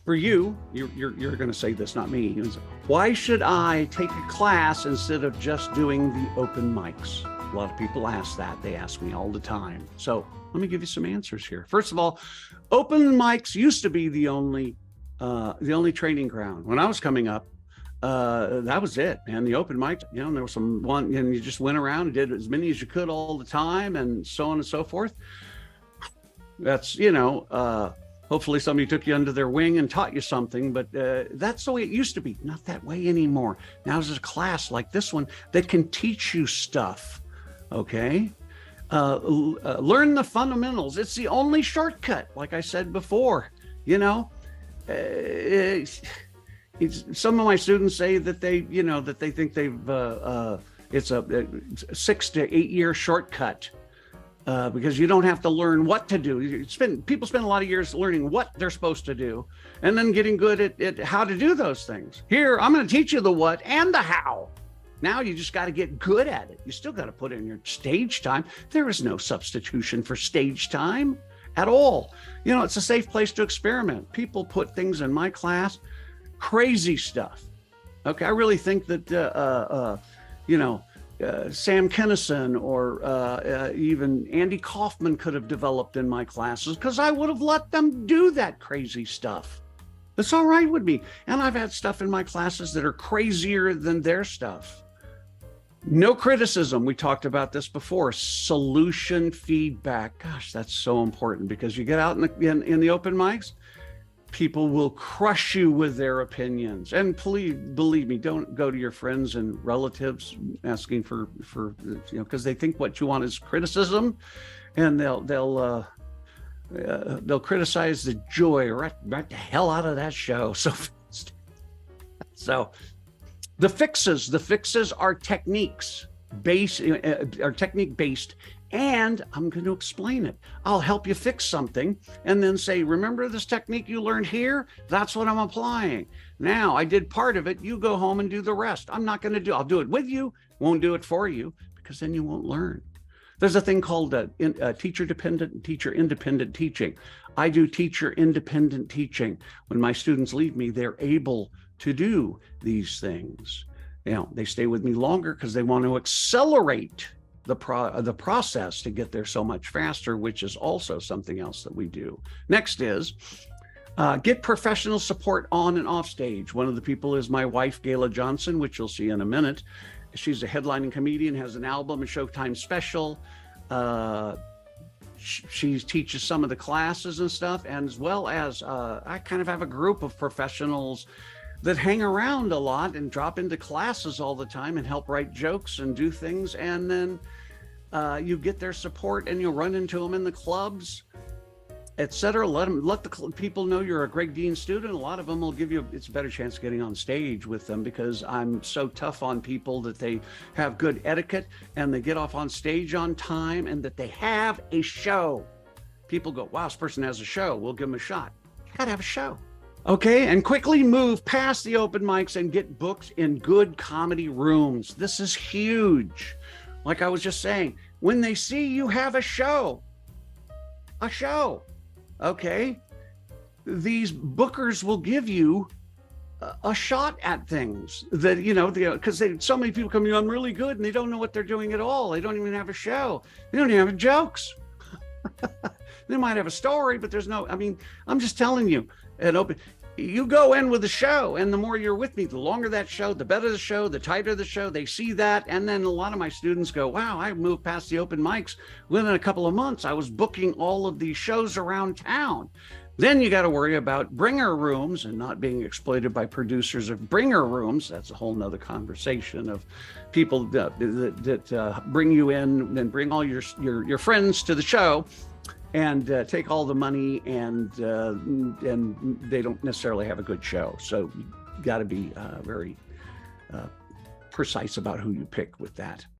For you're going to say this, not me. Why should I take a class instead of just doing the open mics? A lot of people ask that. They ask me all the time. So let me give you some answers here. First of all, open mics used to be the only training ground. When I was coming up, that was it, man. The open mic, there was and you just went around and did as many as you could all the time, and so on and so forth. That's, hopefully somebody took you under their wing and taught you something, but that's the way it used to be. Not that way anymore. Now there's a class like this one that can teach you stuff, okay? Learn the fundamentals. It's the only shortcut, like I said before, some of my students say that they think it's a 6 to 8 year shortcut. Because you don't have to learn what to do. People spend a lot of years learning what they're supposed to do and then getting good at how to do those things. Here, I'm going to teach you the what and the how. Now you just got to get good at it. You still got to put in your stage time. There is no substitution for stage time at all. It's a safe place to experiment. People put things in my class, crazy stuff. Okay, I really think that, Sam Kinison or even Andy Kaufman could have developed in my classes because I would have let them do that crazy stuff. It's all right with me. And I've had stuff in my classes that are crazier than their stuff. No criticism. We talked about this before. Solution feedback. Gosh, that's so important because you get out in the open mics, people will crush you with their opinions. And please, believe me, don't go to your friends and relatives asking for because they think what you want is criticism, and they'll criticize the joy right the hell out of that show. So the fixes are technique based. And I'm going to explain it. I'll help you fix something and then say, remember this technique you learned here? That's what I'm applying. Now I did part of it. You go home and do the rest. I'll do it with you, won't do it for you, because then you won't learn. There's a thing called teacher-dependent and teacher-independent teaching. I do teacher-independent teaching. When my students leave me, they're able to do these things. They stay with me longer because they want to accelerate the process to get there so much faster, which is also something else that we do. Next is get professional support on and off stage. One of the people is my wife, Gayla Johnson, which you'll see in a minute. She's a headlining comedian, has an album, a Showtime special. She teaches some of the classes and stuff, and as well as I kind of have a group of professionals that hang around a lot and drop into classes all the time and help write jokes and do things. And then you get their support and you'll run into them in the clubs, etc. Let the people know you're a Greg Dean student. A lot of them will give you, it's a better chance of getting on stage with them because I'm so tough on people that they have good etiquette and they get off on stage on time and that they have a show. People go, wow, this person has a show. We'll give them a shot. You gotta have a show. Okay, and quickly move past the open mics and get booked in good comedy rooms. This is huge. Like I was just saying, when they see you have a show, okay, these bookers will give you a shot at things that, because so many people come in, I'm really good, and they don't know what they're doing at all. They don't even have a show. They don't even have jokes. They might have a story, but I'm just telling you, you go in with the show, and the more you're with me, the longer that show, the better the show, the tighter the show. They see that, and then a lot of my students go, wow, I moved past the open mics. Within a couple of months, I was booking all of these shows around town. Then you got to worry about bringer rooms and not being exploited by producers of bringer rooms. That's a whole nother conversation of people that bring you in and bring all your friends to the show and take all the money, and they don't necessarily have a good show. So you got to be very precise about who you pick with that.